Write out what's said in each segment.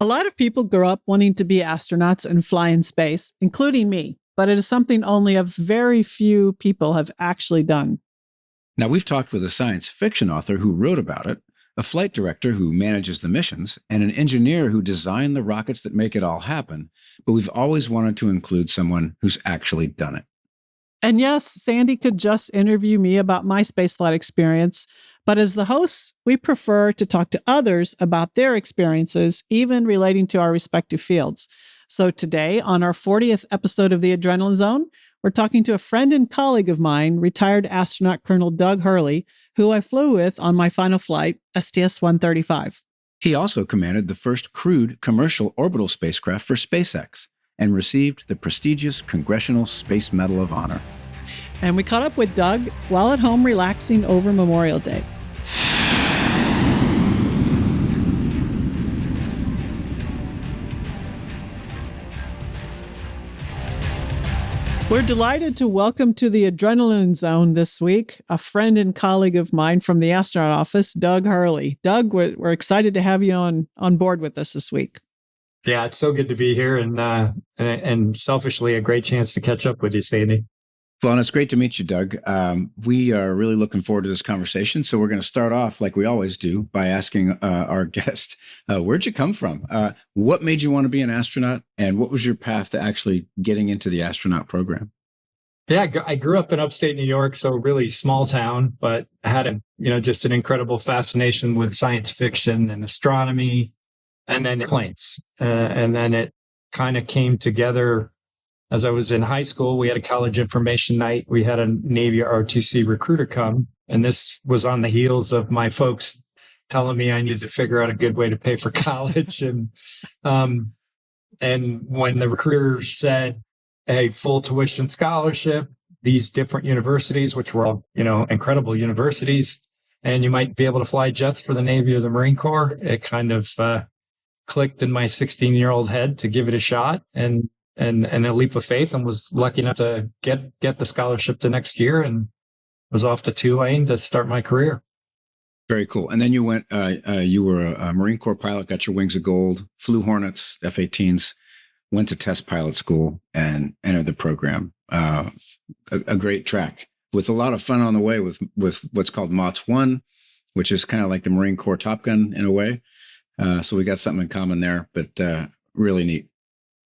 A lot of people grow up wanting to be astronauts and fly in space, including me, but it is something only a very few people have actually done. Now, we've talked with a science fiction author who wrote about it, a flight director who manages the missions, and an engineer who designed the rockets that make it all happen, but we've always wanted to include someone who's actually done it. And yes, Sandy could just interview me about my spaceflight experience, but as the hosts, we prefer to talk to others about their experiences, even relating to our respective fields. So today, on our 40th episode of The Adrenaline Zone, we're talking to a friend and colleague of mine, retired astronaut Colonel Doug Hurley, who I flew with on my final flight, STS-135. He also commanded the first crewed commercial orbital spacecraft for SpaceX and received the prestigious Congressional Space Medal of Honor. And we caught up with Doug while at home relaxing over Memorial Day. We're delighted to welcome to the Adrenaline Zone this week a friend and colleague of mine from the astronaut office, Doug Hurley. Doug, we're excited to have you on board with us this week. Yeah, it's so good to be here, and selfishly a great chance to catch up with you, Sandy. Well, and it's great to meet you, Doug. We are really looking forward to this conversation. So we're going to start off, like we always do, by asking our guest, where'd you come from? What made you want to be an astronaut? And what was your path to actually getting into the astronaut program? Yeah, I grew up in upstate New York, so really small town, but had just an incredible fascination with science fiction and astronomy, and then planes. And then it kind of came together. As I was in high school, we had a college information night. We had a Navy ROTC recruiter come, and this was on the heels of my folks telling me I needed to figure out a good way to pay for college. And when the recruiter said, "Hey, full tuition scholarship, these different universities," which were all, incredible universities, and you might be able to fly jets for the Navy or the Marine Corps, it kind of clicked in my 16-year-old head to give it a shot. And a leap of faith, and was lucky enough to get the scholarship the next year, and was off to Tulane to start my career. Very cool. And then you went, you were a Marine Corps pilot, got your wings of gold, flew Hornets, F-18s, went to test pilot school and entered the program. A great track with a lot of fun on the way with what's called MOTS 1, which is kind of like the Marine Corps Top Gun in a way. So we got something in common there, but really neat.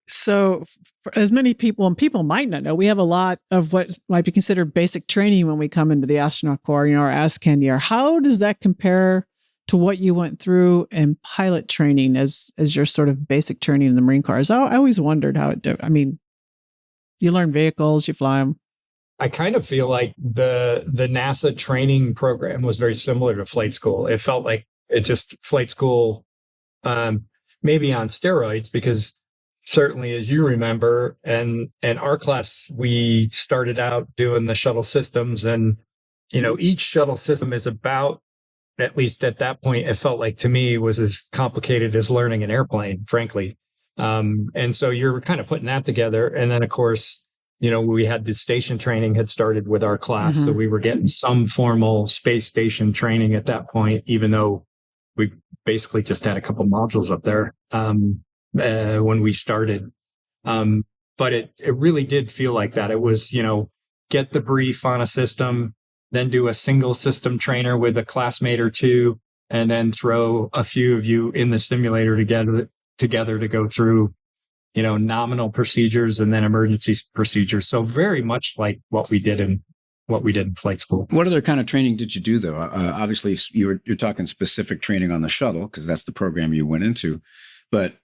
So for as many people, and people might not know, we have a lot of what might be considered basic training when we come into the astronaut corps, our ASCAN year. How does that compare to what you went through in pilot training as your sort of basic training in the Marine Corps? I always wondered how it did. I mean, you learn vehicles, you fly them. I kind of feel like the NASA training program was very similar to flight school. It felt like it just flight school, maybe on steroids, because certainly, as you remember, and our class, we started out doing the shuttle systems, and each shuttle system is about, at least at that point, it felt like to me was as complicated as learning an airplane, frankly. And so you're kind of putting that together, and then of course, we had the station training had started with our class, so we were getting some formal space station training at that point, even though we basically just had a couple modules up there. When we started. But it really did feel like that. It was, get the brief on a system, then do a single system trainer with a classmate or two, and then throw a few of you in the simulator together to go through, nominal procedures and then emergency procedures. So very much like what we did in flight school. What other kind of training did you do, though? Obviously, you're talking specific training on the shuttle, because that's the program you went into. But,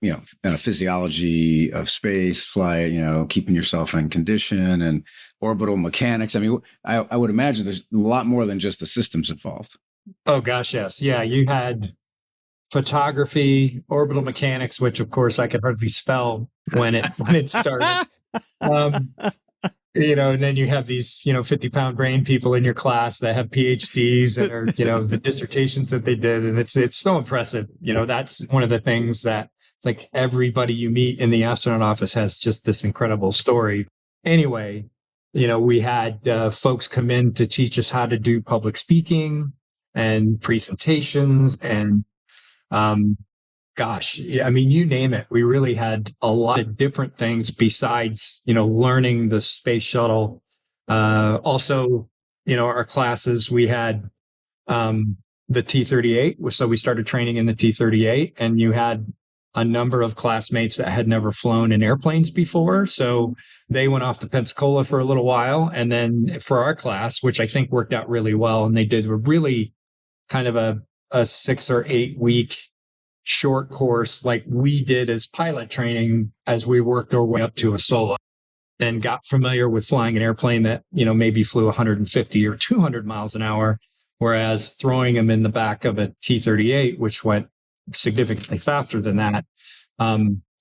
physiology of space flight, keeping yourself in condition and orbital mechanics. I mean, I would imagine there's a lot more than just the systems involved. Oh, gosh, yes. Yeah, you had photography, orbital mechanics, which, of course, I could hardly spell when it started. And then you have these, 50-pound brain people in your class that have PhDs and are, the dissertations that they did. And it's so impressive. That's one of the things that it's like everybody you meet in the astronaut office has just this incredible story. Anyway, we had folks come in to teach us how to do public speaking and presentations and gosh, yeah, I mean, you name it. We really had a lot of different things besides, learning the space shuttle. Also, our classes, we had the T-38. So we started training in the T-38, and you had a number of classmates that had never flown in airplanes before. So they went off to Pensacola for a little while. And then for our class, which I think worked out really well, and they did a really kind of a 6 or 8 week short course like we did as pilot training as we worked our way up to a solo, and got familiar with flying an airplane that, maybe flew 150 or 200 miles an hour, whereas throwing them in the back of a T-38, which went significantly faster than that.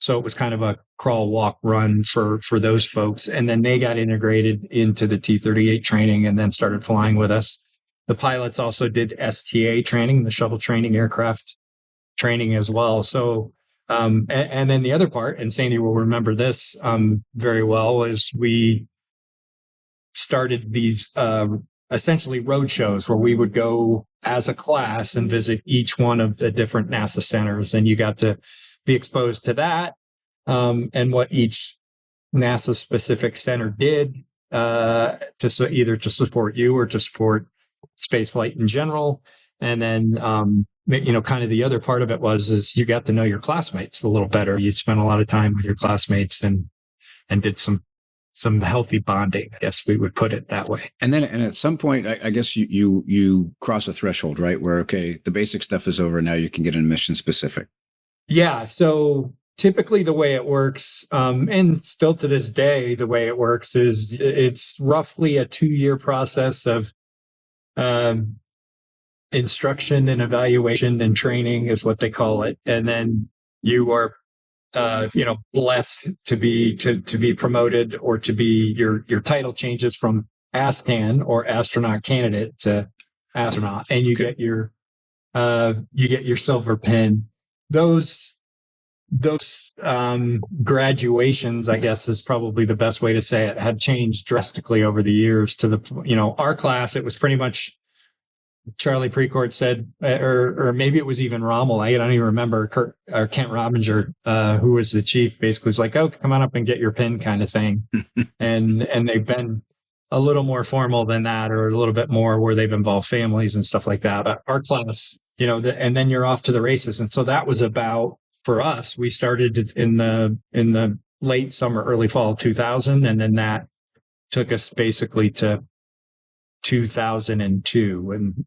So it was kind of a crawl, walk, run for those folks. And then they got integrated into the T-38 training and then started flying with us. The pilots also did STA training, the shuttle training aircraft training as well. So, and then the other part, and Sandy will remember this very well, is we started these essentially road shows where we would go as a class and visit each one of the different NASA centers. And you got to be exposed to that and what each NASA specific center did either to support you or to support spaceflight in general. And then, kind of the other part of it is you got to know your classmates a little better. You spent a lot of time with your classmates and did some healthy bonding, I guess we would put it that way. And at some point, I guess you cross a threshold, right? Where, okay, the basic stuff is over. Now you can get into mission specific. Yeah. So typically the way it works, and still to this day, the way it works is it's roughly a 2-year process of instruction and evaluation and training is what they call it. And then you are blessed to be promoted, or to be your title changes from ASCAN or astronaut candidate to astronaut, and you get your silver pin. Those graduations, I guess is probably the best way to say it, have changed drastically over the years. To the our class, it was pretty much Charlie Precourt said, or maybe it was even Rommel. I don't even remember. Kent Robinger, who was the chief, basically was like, "Oh, come on up and get your pin," kind of thing. and they've been a little more formal than that, or a little bit more where they've involved families and stuff like that. But our class, and then you're off to the races. And so that was about, for us, we started in the late summer, early fall 2000, and then that took us basically to 2002. And,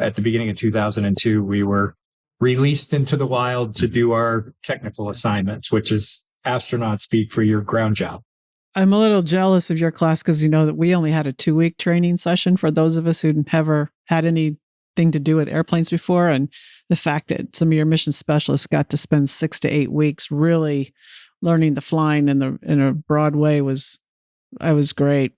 at the beginning of 2002, we were released into the wild to do our technical assignments, which is astronaut speak for your ground job. I'm a little jealous of your class because that we only had a 2-week training session for those of us who never had anything to do with airplanes before. And the fact that some of your mission specialists got to spend 6 to 8 weeks really learning the flying in a broad way was great.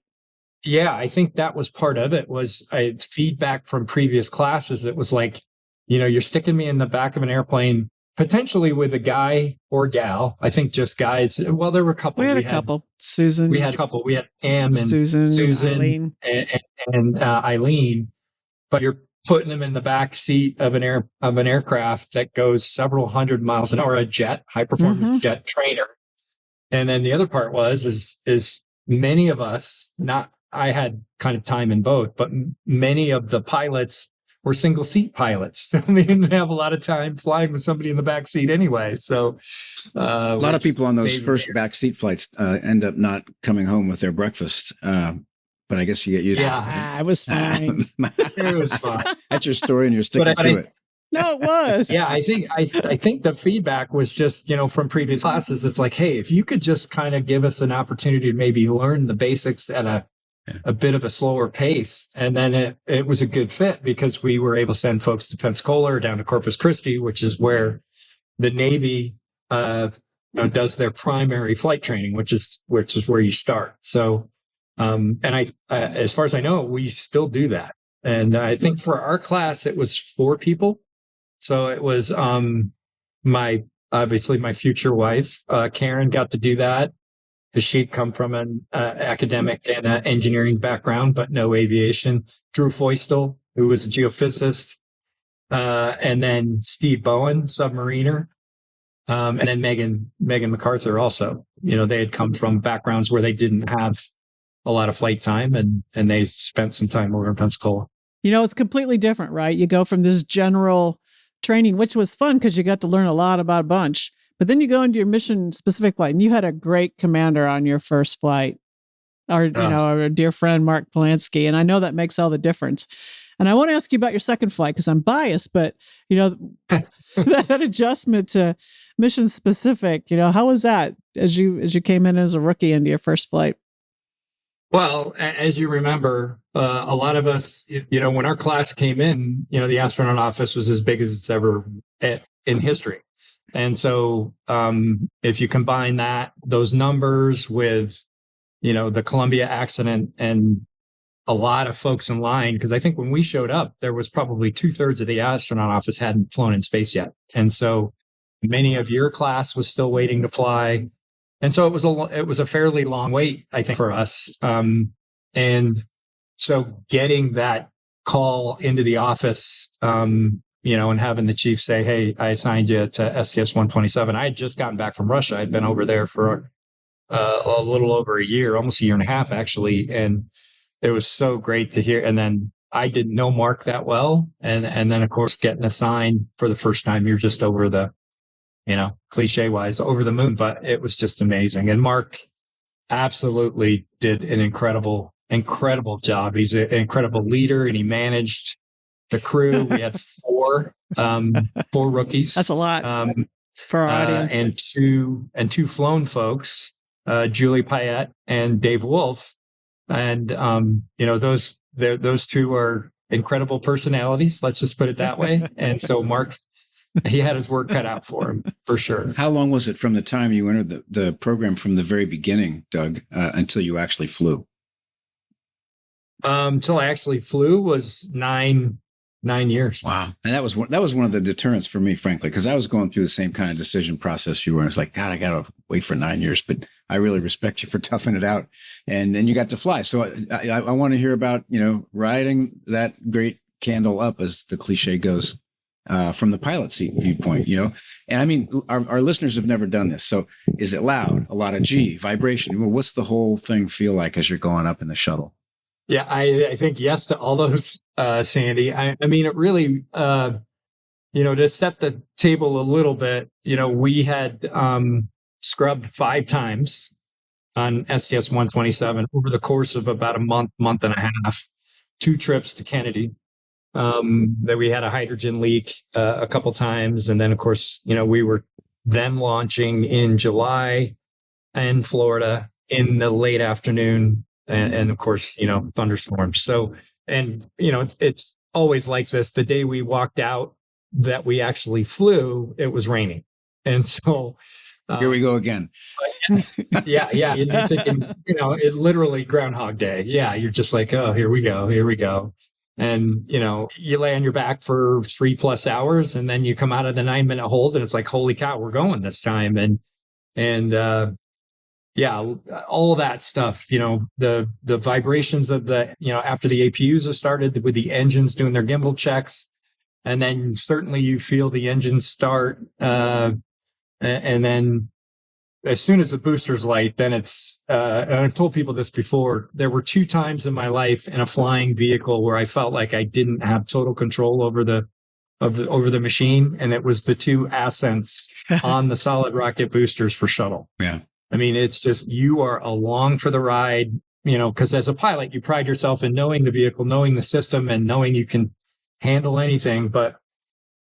Yeah, I think that was part of it. Was feedback from previous classes. It was like, you're sticking me in the back of an airplane, potentially with a guy or gal. I think just guys. Well, there were a couple. We had a couple. Susan. We had a couple. We had Pam and Susan Eileen. and Eileen. But you're putting them in the back seat of an aircraft that goes several hundred miles an hour, a jet, high performance jet trainer. And then the other part is many of us, I had kind of time in both, but many of the pilots were single seat pilots. They didn't have a lot of time flying with somebody in the back seat anyway. So a lot of people on those first back seat flights end up not coming home with their breakfast. But I guess you get used to it. It was fine. It was fine. That's your story, and you're sticking to it. No, it was. Yeah, I think the feedback was just, from previous classes. It's like, hey, if you could just kind of give us an opportunity to maybe learn the basics at a bit of a slower pace. And then it was a good fit because we were able to send folks to Pensacola or down to Corpus Christi, which is where the Navy does their primary flight training, which is where you start. So, and as far as I know, we still do that. And I think for our class, it was 4 people. So it was obviously my future wife, Karen, got to do that. She'd come from an academic and engineering background, but no aviation. Drew Feustel, who was a geophysicist, and then Steve Bowen, submariner, And then Megan MacArthur also, they had come from backgrounds where they didn't have a lot of flight time, and they spent some time over in Pensacola. It's completely different, right? You go from this general training, which was fun because you got to learn a lot about a bunch, but then you go into your mission specific flight, and you had a great commander on your first flight, our dear friend Mark Polanski, and I know that makes all the difference. And I want to ask you about your second flight because I'm biased, but that adjustment to mission specific, how was that as you came in as a rookie into your first flight? Well, as you remember, a lot of us, when our class came in, the astronaut office was as big as it's ever in history. And so if you combine those numbers with, the Columbia accident and a lot of folks in line, because I think when we showed up, there was probably 2/3 of the astronaut office hadn't flown in space yet. And so many of your class was still waiting to fly. And so it was a fairly long wait, I think, for us. And so getting that call into the office, and having the chief say, "Hey, I assigned you to STS-127." I had just gotten back from Russia. I'd been over there for a little over a year, almost a year and a half, actually. And it was so great to hear. And then I didn't know Mark that well. And then, of course, getting assigned for the first time, you're just over the, cliche wise, over the moon. But it was just amazing. And Mark absolutely did an incredible job. He's an incredible leader, and he managed the crew. We had four rookies. That's a lot for our audience. And two flown folks, Julie Payette and Dave Wolf. And, those two are incredible personalities. Let's just put it that way. And so Mark, he had his work cut out for him, for sure. How long was it from the time you entered the program from the very beginning, Doug, until you actually flew? Until I actually flew was 9 years. Wow. And that was one of the deterrents for me, frankly, because I was going through the same kind of decision process you were. It's like, God, I got to wait for 9 years, but I really respect you for toughing it out. And then you got to fly. So I want to hear about, riding that great candle up, as the cliche goes, from the pilot seat viewpoint, and I mean, our listeners have never done this. So is it loud? A lot of G, vibration? Well, what's the whole thing feel like as you're going up in the shuttle? Yeah, I think yes to all those, Sandy. I mean, it really, to set the table a little bit, we had scrubbed 5 times on STS-127 over the course of about a month and a half, 2 trips to Kennedy. That we had a hydrogen leak a couple times. And then, of course, we were then launching in July in Florida in the late afternoon. And of course, thunderstorms. So, and, it's always like this. The day we walked out that we actually flew, it was raining. And so here we go again. Yeah. You're thinking, it literally Groundhog Day. Yeah. You're just like, oh, here we go. And, you lay on your back for 3+ hours, and then you come out of the 9-minute hold, and it's like, holy cow, we're going this time. And all that stuff, the vibrations of the, after the APUs have started with the engines doing their gimbal checks. And then certainly you feel the engines start. And then as soon as the boosters light, then it's, and I've told people this before, there were 2 times in my life in a flying vehicle where I felt like I didn't have total control over the machine. And it was the 2 ascents on the solid rocket boosters for Shuttle. Yeah. I mean, it's just, you are along for the ride, because as a pilot, you pride yourself in knowing the vehicle, knowing the system, and knowing you can handle anything. But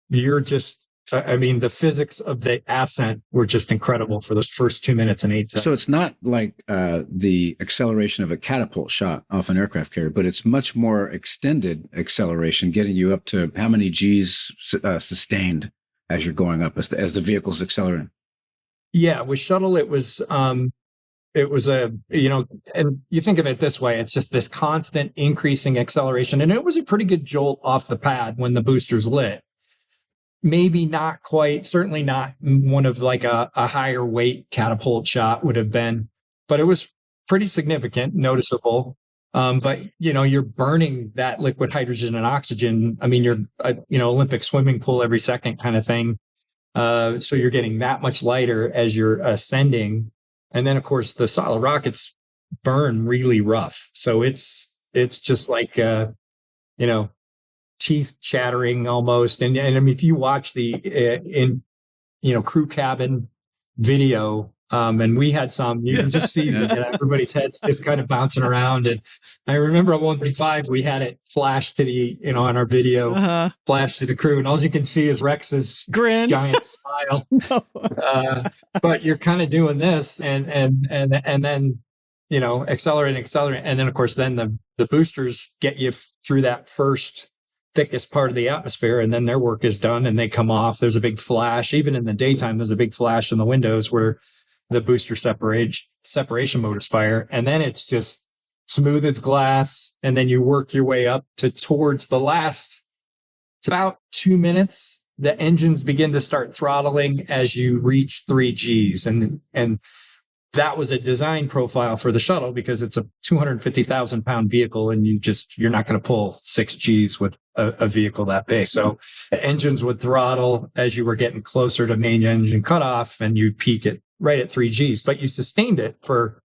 you're just, the physics of the ascent were just incredible for those first 2 minutes and 8 seconds. So it's not like the acceleration of a catapult shot off an aircraft carrier, but it's much more extended acceleration, getting you up to how many G's sustained as you're going up, as the vehicle's accelerating. Yeah, with Shuttle, it was and you think of it this way, it's just this constant increasing acceleration. And it was a pretty good jolt off the pad when the boosters lit. Maybe not quite, certainly not one of like a higher weight catapult shot would have been, but it was pretty significant, noticeable. But you're burning that liquid hydrogen and oxygen. I mean, you're Olympic swimming pool every second kind of thing. So you're getting that much lighter as you're ascending. And then, of course, the solid rockets burn really rough. So it's just like, teeth chattering almost. And I mean, if you watch the crew cabin video, and we had some, you can just see everybody's heads just kind of bouncing around. And I remember at 135, we had it flash to the, on our video, flash to the crew. And all you can see is Rex's grin, giant smile. But you're kind of doing this and then, accelerating. And then, of course, then the boosters get you through that first thickest part of the atmosphere, and then their work is done and they come off. There's a big flash. Even in the daytime, there's a big flash in the windows where the booster separation motors fire. And then it's just smooth as glass. And then you work your way up towards the last, it's about 2 minutes. The engines begin to start throttling as you reach 3 Gs. And that was a design profile for the shuttle because it's a 250,000 pound vehicle and you're not going to pull 6 Gs with a vehicle that big. So the engines would throttle as you were getting closer to main engine cutoff and you'd peak it right at 3 Gs, but you sustained it for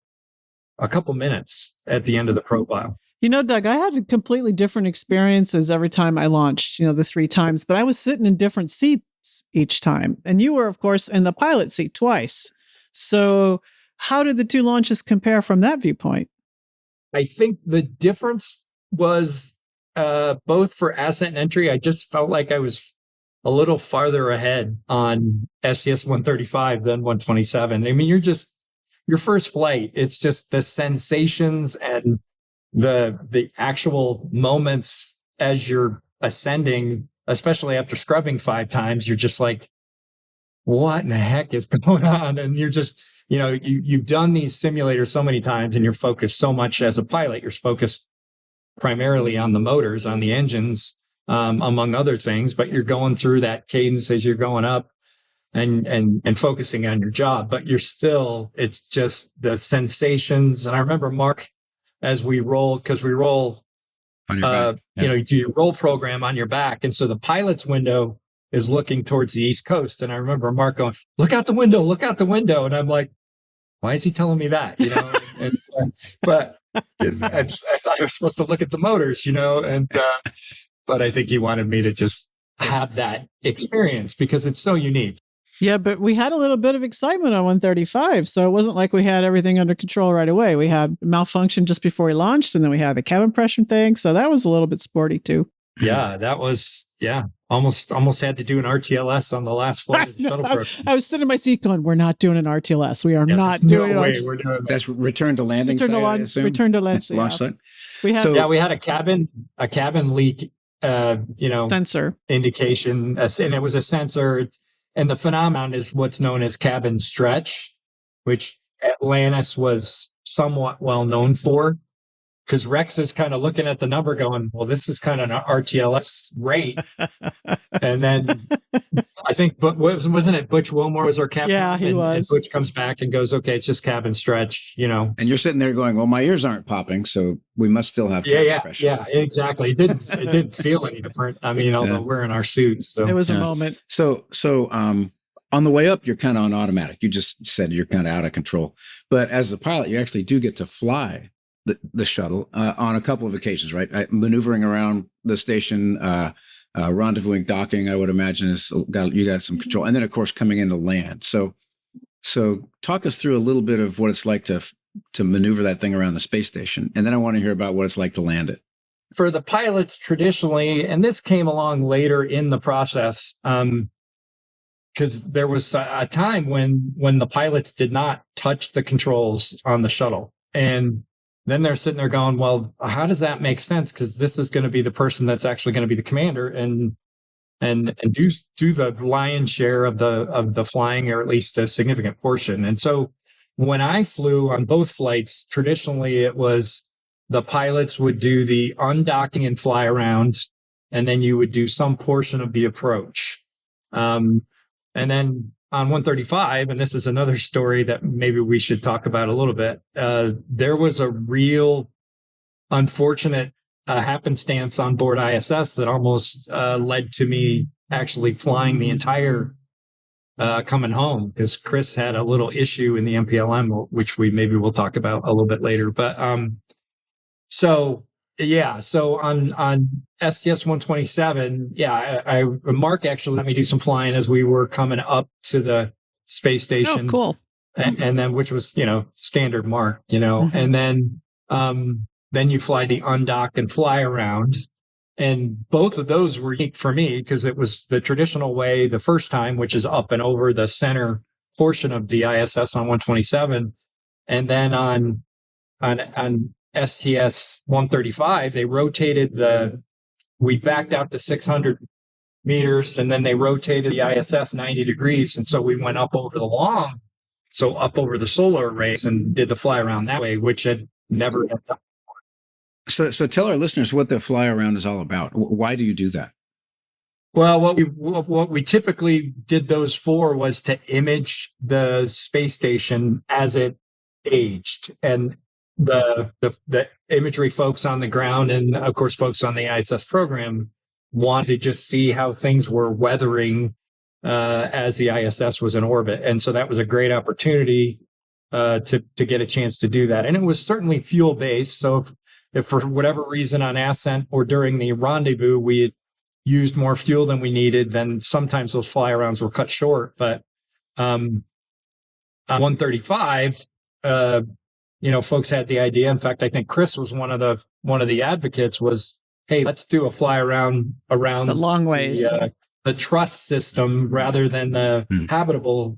a couple minutes at the end of the profile. Doug, I had completely different experiences every time I launched, the 3 times, but I was sitting in different seats each time. And you were, of course, in the pilot seat twice. So how did the 2 launches compare from that viewpoint? I think the difference was both for ascent and entry. I just felt like I was a little farther ahead on STS-135 than 127. I mean, your first flight, it's just the sensations and the actual moments as you're ascending, especially after scrubbing 5 times, you're just like, what in the heck is going on? And you're just, you've done these simulators so many times and you're focused so much as a pilot, you're focused primarily on the motors, on the engines, among other things, but you're going through that cadence as you're going up and focusing on your job, but it's just the sensations. And I remember Mark, as we roll, because we roll, on your back. you do your roll program on your back. And so the pilot's window is looking towards the East Coast. And I remember Mark going, look out the window. And I'm like, why is he telling me that? But I thought I was supposed to look at the motors, but I think he wanted me to just have that experience because it's so unique. Yeah, but we had a little bit of excitement on 135. So it wasn't like we had everything under control right away. We had malfunction just before we launched, and then we had the cabin pressure thing. So that was a little bit sporty too. Yeah, that was, almost had to do an RTLS on the last flight of the shuttle program. I was sitting in my seat going, we're not doing an RTLS. We are not doing it. We're doing that. That's return to landing site, I assume? Return to launch site. We had a cabin leak, sensor indication, and it was a sensor. And the phenomenon is what's known as cabin stretch, which Atlantis was somewhat well known for. Because Rex is kind of looking at the number going, well, this is kind of an RTLS rate. And then I think, but wasn't it Butch Wilmore was our captain? Yeah, he was. And Butch comes back and goes, okay, it's just cabin stretch, And you're sitting there going, well, my ears aren't popping, so we must still have cabin pressure. Yeah, exactly. It didn't feel any different. I mean, although we're in our suits. So. It was a moment. So on the way up, you're kind of on automatic. You just said you're kind of out of control. But as a pilot, you actually do get to fly the shuttle on a couple of occasions, right? Maneuvering around the station, rendezvousing, docking, I would imagine you got some control. And then, of course, coming in to land. So talk us through a little bit of what it's like to maneuver that thing around the space station. And then I want to hear about what it's like to land it. For the pilots traditionally, and this came along later in the process, because there was a time when the pilots did not touch the controls on the shuttle. And then they're sitting there going, well, how does that make sense? Because this is going to be the person that's actually going to be the commander and do the lion's share of the flying, or at least a significant portion. And so when I flew on both flights, traditionally it was the pilots would do the undocking and fly around, and then you would do some portion of the approach. And then on 135, and this is another story that maybe we should talk about a little bit, there was a real unfortunate happenstance on board ISS that almost led to me actually flying the entire coming home, because Chris had a little issue in the MPLM, which we'll talk about a little bit later. But so on STS 127, Mark actually let me do some flying as we were coming up to the space station. Oh, cool. And then, which was, standard Mark, and then you fly the undock and fly around. And both of those were unique for me because it was the traditional way the first time, which is up and over the center portion of the ISS on 127. And then on STS 135, they rotated we backed out to 600 meters, and then they rotated the ISS 90 degrees. And so we went up over up over the solar arrays and did the fly around that way, which had never been done. So tell our listeners what the fly around is all about. Why do you do that? Well, what we typically did those for was to image the space station as it aged, and the imagery folks on the ground, and of course folks on the ISS program, wanted to just see how things were weathering as the ISS was in orbit, and so that was a great opportunity to get a chance to do that. And it was certainly fuel based. So if for whatever reason on ascent or during the rendezvous we had used more fuel than we needed, then sometimes those fly arounds were cut short. But on 135, folks had the idea. In fact, I think Chris was one of the advocates. Was, hey, let's do a fly around the long ways, the truss system rather than the habitable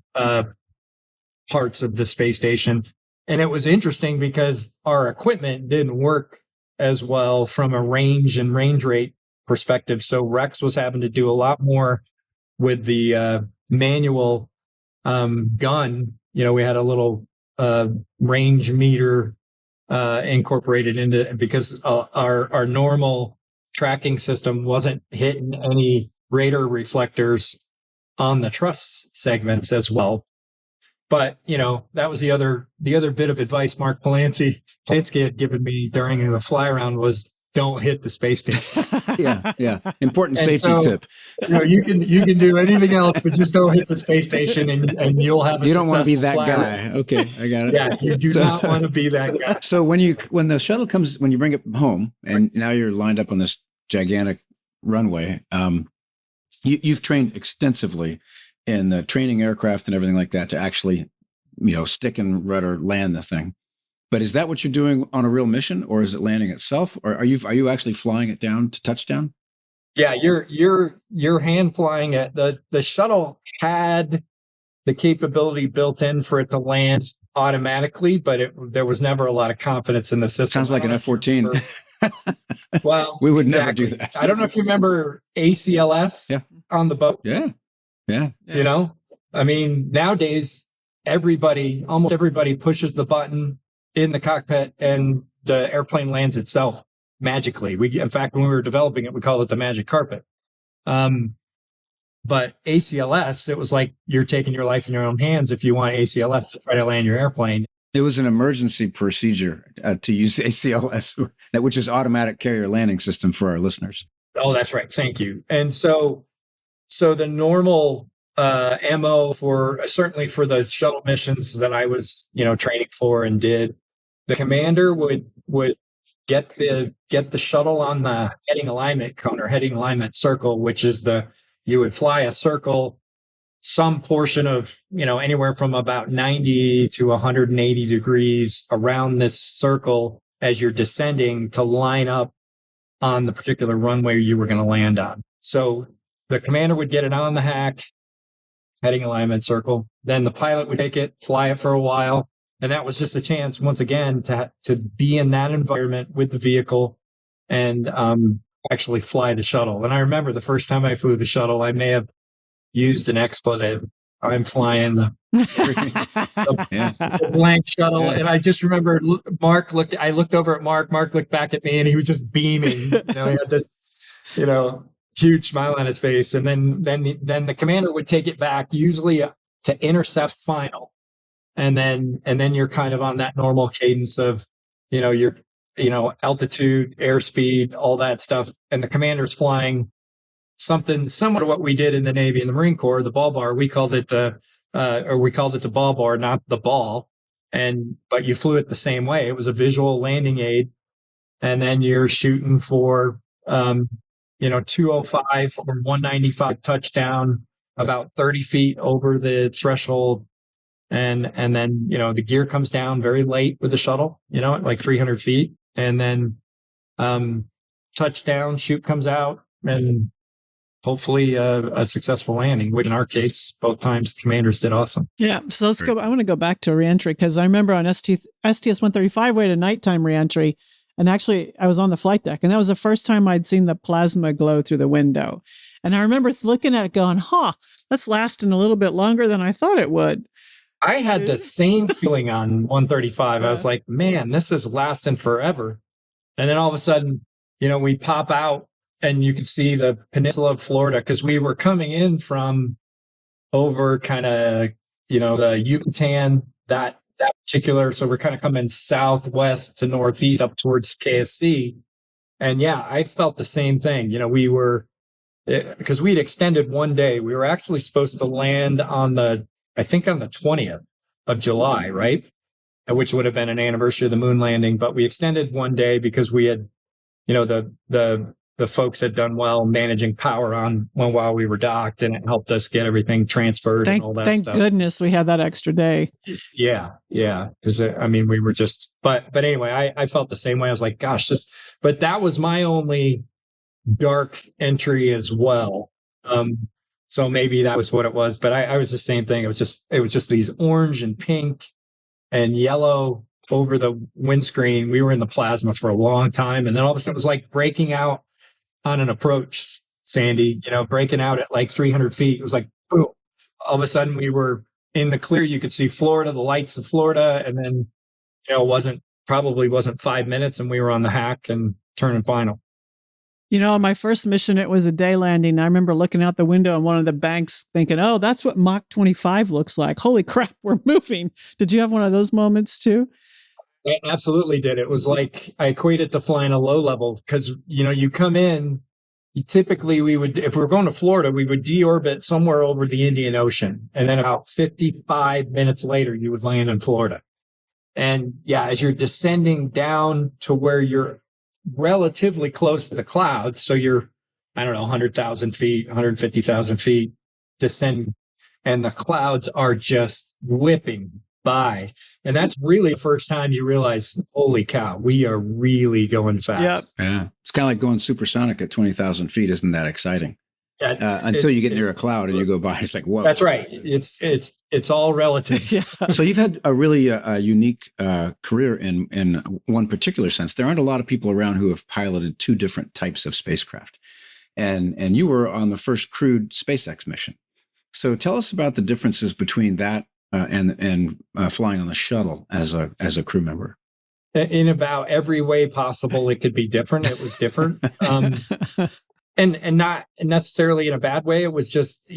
parts of the space station. And it was interesting because our equipment didn't work as well from a range and range rate perspective. So Rex was having to do a lot more with the manual gun. We had a little range meter incorporated into it because our normal tracking system wasn't hitting any radar reflectors on the truss segments as well. But, that was the other bit of advice Mark Polanski had given me during the fly around was don't hit the space station. Yeah. Important safety tip. You can do anything else, but just don't hit the space station and you'll have a You don't want to be that guy. Okay, I got it. Yeah, you do not want to be that guy. So when the shuttle comes, when you bring it home and now you're lined up on this gigantic runway, you've trained extensively in the training aircraft and everything like that to actually, stick and rudder land the thing. But is that what you're doing on a real mission, or is it landing itself, or are you actually flying it down to touchdown? Yeah, you're hand flying it. The shuttle had the capability built in for it to land automatically, but there was never a lot of confidence in the system. Sounds like an F-14. Well, we would never do that. I don't know if you remember ACLS on the boat. Yeah. I mean, nowadays, almost everybody pushes the button in the cockpit and the airplane lands itself magically. In fact, when we were developing it, we called it the magic carpet. But ACLS, it was like you're taking your life in your own hands if you want ACLS to try to land your airplane. It was an emergency procedure to use ACLS, which is automatic carrier landing system for our listeners. Oh, that's right. Thank you. And so the normal MO certainly for the shuttle missions that I was, training for and did, the commander would get the shuttle on the heading alignment cone or heading alignment circle, which is you would fly a circle, some portion of, anywhere from about 90 to 180 degrees around this circle as you're descending to line up on the particular runway you were going to land on. So the commander would get it on the hack, heading alignment circle. Then the pilot would take it, fly it for a while. And that was just a chance, once again, to be in that environment with the vehicle and actually fly the shuttle. And I remember the first time I flew the shuttle, I may have used an expletive. I'm flying the blank shuttle. Yeah. And I just remember I looked over at Mark looked back at me and he was just beaming. He had this, huge smile on his face. And then the commander would take it back, usually to intercept final. And then you're kind of on that normal cadence of, your, altitude, airspeed, all that stuff. And the commander's flying something similar to what we did in the Navy and the Marine Corps, the ball bar. We called it the ball bar, not the ball. But you flew it the same way. It was a visual landing aid, and then you're shooting for 205 or 195 touchdown, about 30 feet over the threshold. And then, the gear comes down very late with the shuttle, at like 300 feet. And then touchdown, chute comes out, and hopefully a successful landing, which in our case, both times commanders did awesome. Yeah. So let's go. I want to go back to reentry because I remember on STS-135, we had a nighttime reentry. And actually, I was on the flight deck, and that was the first time I'd seen the plasma glow through the window. And I remember looking at it going, that's lasting a little bit longer than I thought it would. I had the same feeling on 135. I was like, man, this is lasting forever. And then all of a sudden, we pop out and you can see the peninsula of Florida because we were coming in from over kind of, the Yucatan, that particular. So we're kind of coming southwest to northeast up towards KSC. And yeah, I felt the same thing. We were, because we'd extended one day. We were actually supposed to land on the 20th of July, right? Which would have been an anniversary of the moon landing, but we extended one day because we had, the folks had done well managing power on while we were docked, and it helped us get everything transferred and all that thank stuff. Goodness we had that extra day. Yeah. Because we were just, but anyway, I felt the same way. I was like, gosh, but that was my only dark entry as well. So maybe that was what it was, but I was the same thing. It was just these orange and pink and yellow over the windscreen. We were in the plasma for a long time. And then all of a sudden it was like breaking out on an approach, Sandy, breaking out at like 300 feet. It was like, boom. All of a sudden we were in the clear. You could see Florida, the lights of Florida. And then, it probably wasn't 5 minutes and we were on the hack and turn and final. On my first mission, it was a day landing. I remember looking out the window on one of the banks thinking, oh, that's what Mach 25 looks like. Holy crap, we're moving. Did you have one of those moments too? I absolutely did. It was like, I equate it to flying a low level because, you come in, typically if we were going to Florida, we would deorbit somewhere over the Indian Ocean. And then about 55 minutes later, you would land in Florida. And yeah, as you're descending down to where you're relatively close to the clouds. So you're, 100,000 feet, 150,000 feet descending, and the clouds are just whipping by. And that's really the first time you realize, holy cow, we are really going fast. Yep. Yeah. It's kind of like going supersonic at 20,000 feet. Isn't that exciting? Until you get near a cloud and you go by, it's like, whoa. That's right. It's all relative. Yeah. So you've had a really unique career in one particular sense. There aren't a lot of people around who have piloted two different types of spacecraft, and you were on the first crewed SpaceX mission. So tell us about the differences between that and flying on the shuttle as a crew member. In about every way possible, it could be different. It was different. And not necessarily in a bad way. It was just,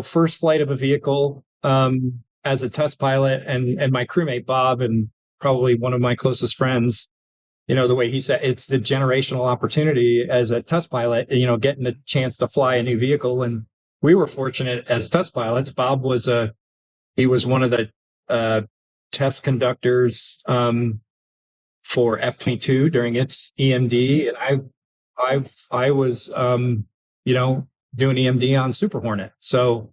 first flight of a vehicle as a test pilot, and my crewmate, Bob, and probably one of my closest friends, the way he said, it's the generational opportunity as a test pilot, getting the chance to fly a new vehicle. And we were fortunate as test pilots. Bob was one of the test conductors for F-22 during its EMD. And I was, doing EMD on Super Hornet. So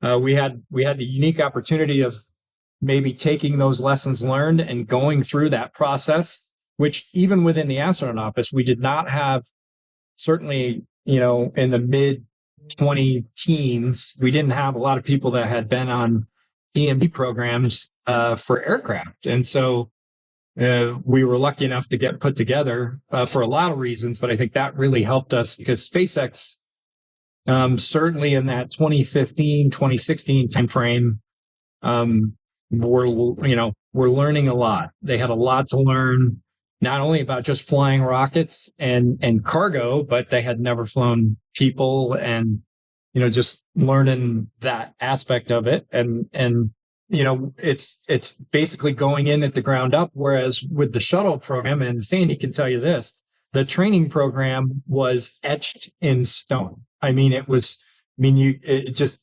we had the unique opportunity of maybe taking those lessons learned and going through that process, which even within the astronaut office, we did not have, certainly, in the mid 20 teens, we didn't have a lot of people that had been on EMD programs for aircraft. And so we were lucky enough to get put together for a lot of reasons, but I think that really helped us because SpaceX, certainly in that 2015, 2016 timeframe, we're learning a lot. They had a lot to learn, not only about just flying rockets and cargo, but they had never flown people, and just learning that aspect of it. And it's basically going in at the ground up. Whereas with the shuttle program, and Sandy can tell you this, the training program was etched in stone. I mean, it just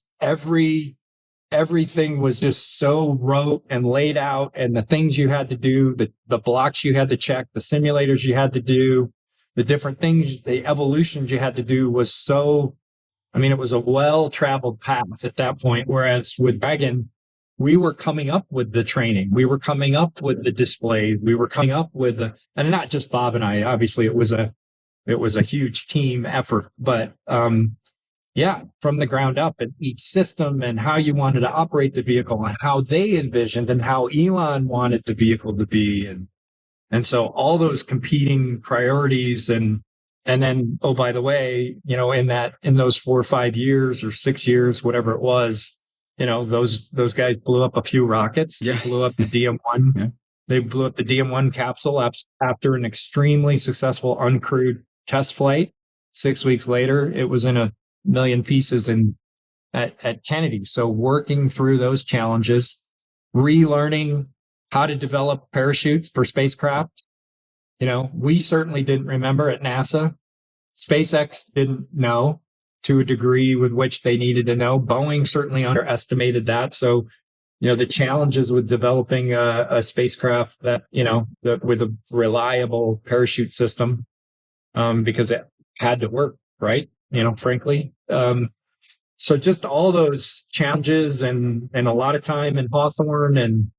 everything was just so rote and laid out, and the things you had to do, the blocks you had to check, the simulators you had to do, the different things, the evolutions you had to do was so, I mean, it was a well-traveled path at that point. Whereas with Dragon, we were coming up with the training. We were coming up with the display. We were coming up with and not just Bob and I, obviously it was a huge team effort, but, yeah, from the ground up, and each system and how you wanted to operate the vehicle and how they envisioned and how Elon wanted the vehicle to be. And so all those competing priorities and then, oh, by the way, in those 4 or 5 years or 6 years, whatever it was, those guys blew up a few rockets. Yeah. They blew up the DM1. Yeah. They blew up the DM1 capsule after an extremely successful uncrewed test flight. 6 weeks later, it was in a million pieces at Kennedy. So working through those challenges, relearning how to develop parachutes for spacecraft. We certainly didn't remember at NASA. SpaceX didn't know to a degree with which they needed to know. Boeing certainly underestimated that. So, the challenges with developing a spacecraft that, with a reliable parachute system, because it had to work, right? Frankly. So just all those challenges and a lot of time in Hawthorne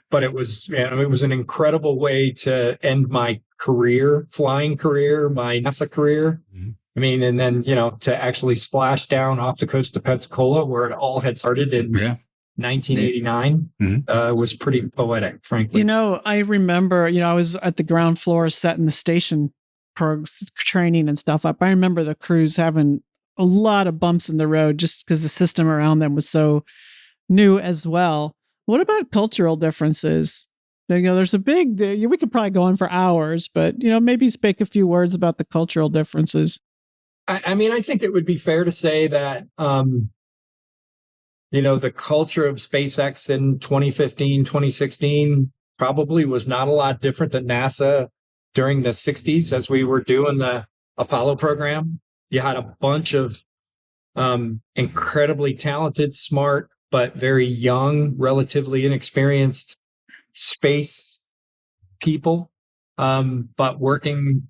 but it was an incredible way to end my flying career, my NASA career. Mm-hmm. I mean, and then, to actually splash down off the coast of Pensacola where it all had started in 1989 was pretty poetic, frankly. I remember, I was at the ground floor setting the station training and stuff up. I remember the crews having a lot of bumps in the road just because the system around them was so new as well. What about cultural differences? There's a big, we could probably go on for hours, but, maybe speak a few words about the cultural differences. I mean, I think it would be fair to say that, the culture of SpaceX in 2015, 2016 probably was not a lot different than NASA during the 60s as we were doing the Apollo program. You had a bunch of incredibly talented, smart, but very young, relatively inexperienced space people, but working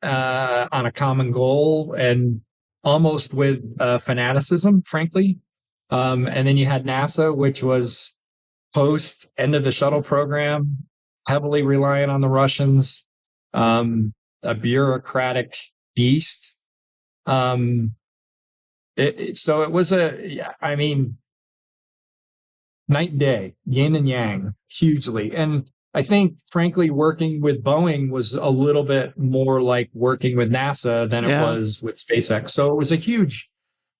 on a common goal and almost with fanaticism, frankly. And then you had NASA, which was post end of the shuttle program, heavily reliant on the Russians, a bureaucratic beast. So it was night and day, yin and yang, hugely. And I think, frankly, working with Boeing was a little bit more like working with NASA than it was with SpaceX. So it was a huge,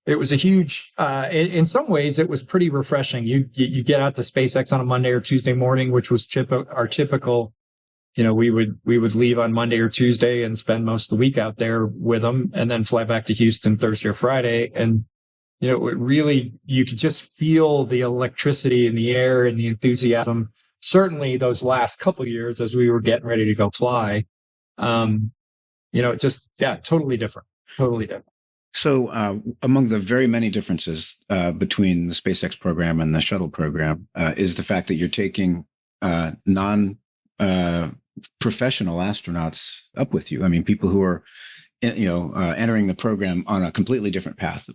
in some ways, it was pretty refreshing. You get out to SpaceX on a Monday or Tuesday morning, which was our typical, we would leave on Monday or Tuesday and spend most of the week out there with them and then fly back to Houston Thursday or Friday. And, it really, you could just feel the electricity in the air and the enthusiasm. Certainly those last couple of years as we were getting ready to go fly, totally different. So among the very many differences between the SpaceX program and the shuttle program is the fact that you're taking non-professional astronauts up with you. I mean, people who are, entering the program on a completely different path.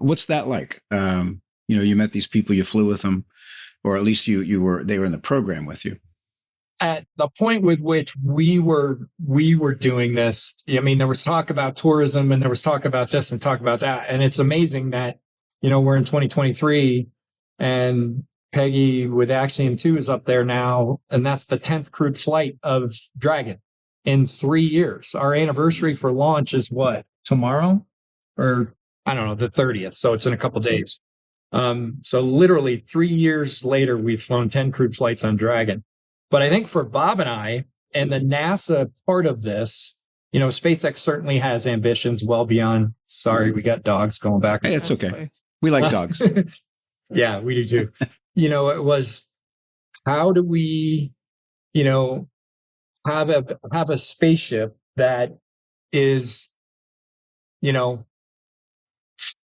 What's that like? You met these people, you flew with them, or at least they were in the program with you. At the point with which we were doing this, I mean, there was talk about tourism and there was talk about this and talk about that. And it's amazing that, we're in 2023 and Peggy with Axiom 2 is up there now. And that's the 10th crewed flight of Dragon in 3 years. Our anniversary for launch is what, tomorrow? Or I don't know, the 30th. So it's in a couple of days. So literally 3 years later, we've flown 10 crewed flights on Dragon. But I think for Bob and I, and the NASA part of this, SpaceX certainly has ambitions well beyond, sorry, we got dogs going back. Hey, it's okay. We like dogs. Yeah, we do too. It was, how do we, have a spaceship that is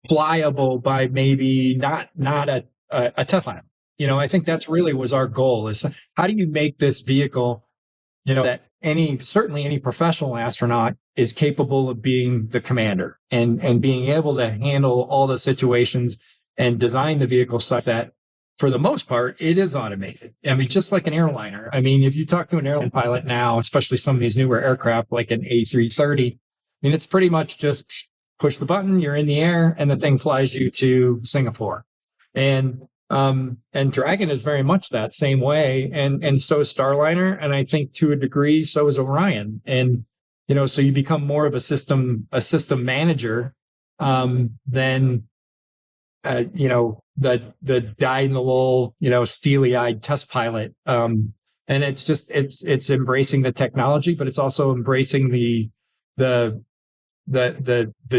flyable by maybe not a test pilot. I think that's really was our goal, is how do you make this vehicle, that certainly any professional astronaut is capable of being the commander and being able to handle all the situations and design the vehicle such that for the most part, it is automated. I mean, just like an airliner. I mean, if you talk to an airline pilot now, especially some of these newer aircraft like an A330, I mean, it's pretty much just push the button, you're in the air, and the thing flies you to Singapore. And Dragon is very much that same way. And so is Starliner. And I think to a degree, so is Orion. And, so you become more of a system manager, than, the dyed-in-the-wool, steely-eyed test pilot. And it's embracing the technology, but it's also embracing the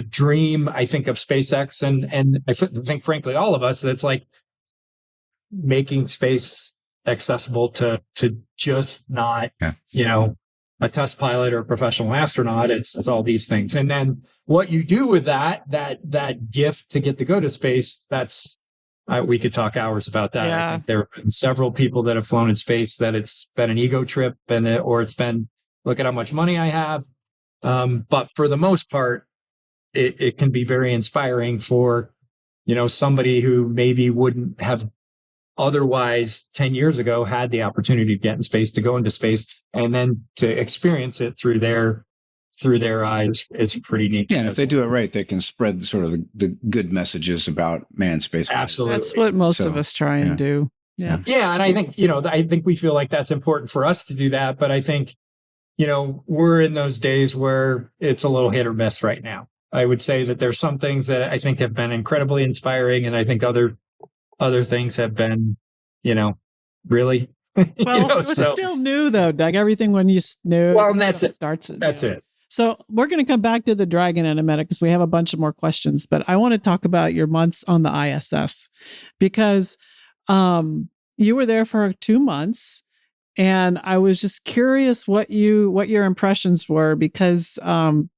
dream, I think, of SpaceX. And I think, frankly, all of us, it's like making space accessible to just not, a test pilot or a professional astronaut. It's all these things. And then what you do with that gift to get to go to space, that's, we could talk hours about that. Yeah. I think there have been several people that have flown in space that it's been an ego trip or it's been, look at how much money I have. But for the most part, it can be very inspiring for, somebody who maybe wouldn't have otherwise 10 years ago had the opportunity to get in space, to go into space, and then to experience it through their eyes. It's pretty neat. Yeah, and if they do it right, they can spread sort of the good messages about manned space. Absolutely. That's what most of us try and do. Yeah. Yeah. And I think, we feel like that's important for us to do that. But I think, we're in those days where it's a little hit or miss right now. I would say that there's some things that I think have been incredibly inspiring. And I think other things have been, really. Well, it was still new though, Doug. Everything when you knew. Well, and that's it. Starts it. That's it. So we're going to come back to the Dragon in a minute because we have a bunch of more questions. But I want to talk about your months on the ISS because you were there for 2 months. And I was just curious what your impressions were because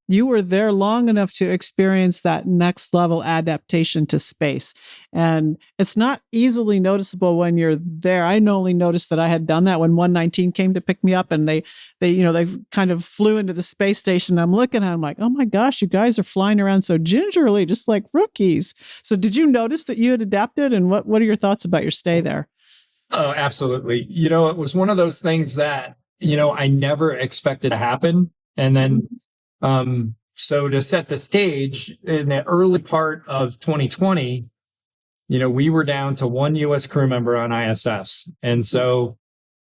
you were there long enough to experience that next level adaptation to space. And it's not easily noticeable when you're there. I only noticed that I had done that when 119 came to pick me up and they kind of flew into the space station. I'm looking at it, I'm like, oh my gosh, you guys are flying around so gingerly, just like rookies. So did you notice that you had adapted? And what are your thoughts about your stay there? Oh, absolutely. It was one of those things that, I never expected to happen. And then, so to set the stage in the early part of 2020, we were down to one U.S. crew member on ISS. And so,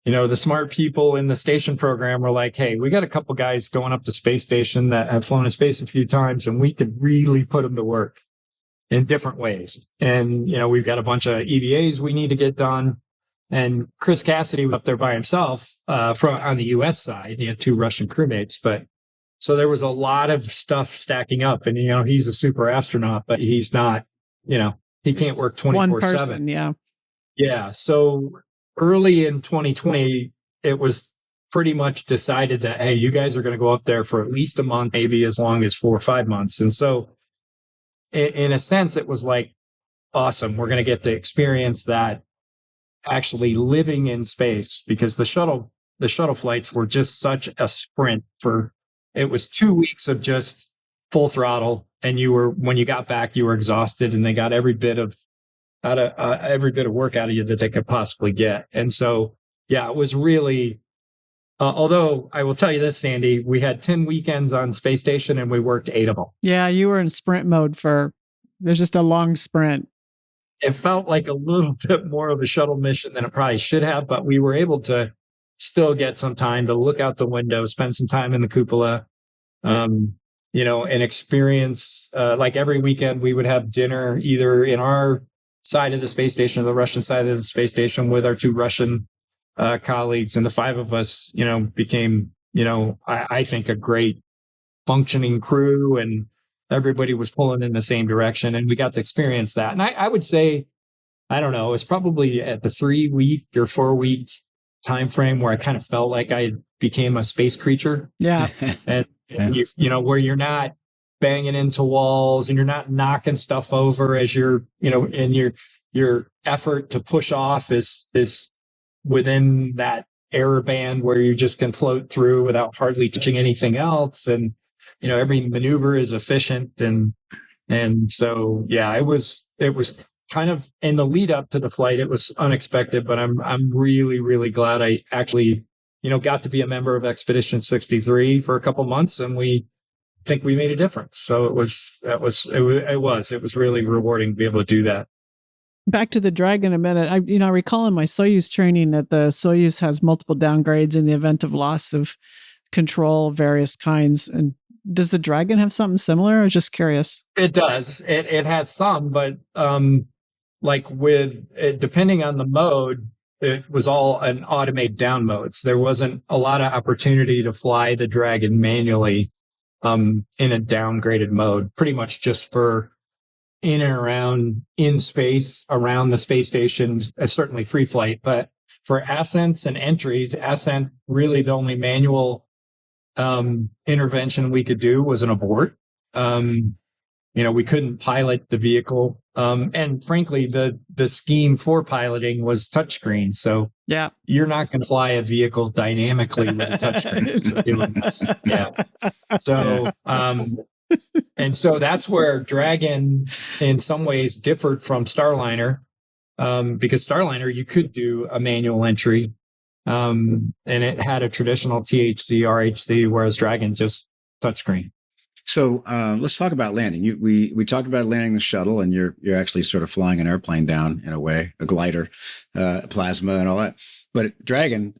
the smart people in the station program were like, hey, we got a couple guys going up to space station that have flown in space a few times and we could really put them to work in different ways. And, we've got a bunch of EVAs we need to get done. And Chris Cassidy was up there by himself on the U.S. side. He had 2 Russian crewmates, but so there was a lot of stuff stacking up. And he's a super astronaut, but he's not. He can't work 24/7. One person, yeah. Yeah. So early in 2020, it was pretty much decided that hey, you guys are going to go up there for at least a month, maybe as long as 4 or 5 months. And so, in a sense, it was like awesome. We're going to get to experience that. Actually living in space because the shuttle flights were just such a sprint it was 2 weeks of just full throttle. And when you got back, you were exhausted and they got every bit of work out of you that they could possibly get. And so, yeah, it was really, although I will tell you this, Sandy, we had 10 weekends on space station and we worked 8 of them. Yeah. You were in sprint mode there's just a long sprint. It felt like a little bit more of a shuttle mission than it probably should have, but we were able to still get some time to look out the window, spend some time in the cupola, and experience, like every weekend we would have dinner either in our side of the space station or the Russian side of the space station with our 2 Russian colleagues. And the 5 of us, became, I think a great functioning crew and everybody was pulling in the same direction and we got to experience that. And I would say, I don't know, it's probably at the 3-week or 4-week time frame where I kind of felt like I became a space creature. Yeah. And, where you're not, banging into walls and you're not knocking stuff over as you're, and your effort to push off is within that error band where you just can float through without hardly touching anything else. And, every maneuver is efficient. And so, yeah, it was kind of in the lead up to the flight, it was unexpected, but I'm really, really glad I actually, got to be a member of Expedition 63 for a couple months, and we think we made a difference. So it was really rewarding to be able to do that. Back to the Dragon a minute. I recall in my Soyuz training that the Soyuz has multiple downgrades in the event of loss of control of various kinds. And does the Dragon have something similar? I was just curious. It does. It has some, but like with it, depending on the mode, it was all an automated down mode. So there wasn't a lot of opportunity to fly the Dragon manually in a downgraded mode, pretty much just for in and around in space, around the space station, certainly free flight. But for ascents and entries, ascent, really the only manual intervention we could do was an abort. We couldn't pilot the vehicle. And frankly, the scheme for piloting was touchscreen. So yeah, you're not going to fly a vehicle dynamically with a touchscreen. Yeah. So, and so that's where Dragon in some ways differed from Starliner, because Starliner, you could do a manual entry, and it had a traditional THC, RHC, whereas Dragon just touchscreen. So let's talk about landing. We talked about landing the shuttle, and you're actually sort of flying an airplane down in a way, a glider, plasma, and all that. But Dragon,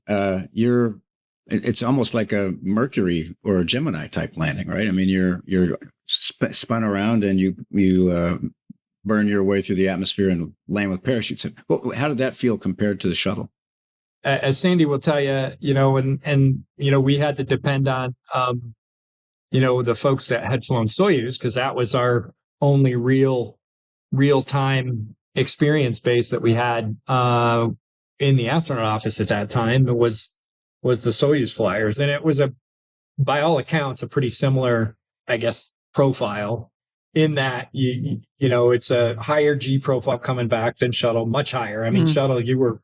it's almost like a Mercury or a Gemini type landing, right? I mean, you're spun around and you burn your way through the atmosphere and land with parachutes. How did that feel compared to the shuttle? As Sandy will tell you, we had to depend on, the folks that had flown Soyuz, because that was our only real time experience base that we had in the astronaut office at that time. It was the Soyuz flyers. And it was by all accounts, a pretty similar, I guess, profile in that, it's a higher G profile coming back than shuttle, much higher. I mean, shuttle, you were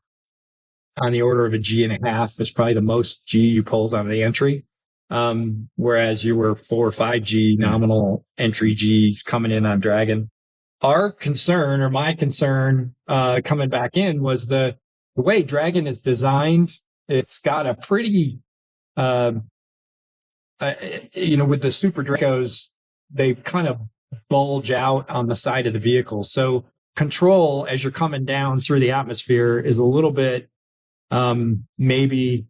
on the order of a G.5 is probably the most G you pulled on the entry. Whereas you were 4 or 5 G nominal entry Gs coming in on Dragon. Our concern, or my concern, coming back in was the way Dragon is designed. It's got a pretty, with the Super Dracos, they kind of bulge out on the side of the vehicle. So control as you're coming down through the atmosphere is a little bit, maybe,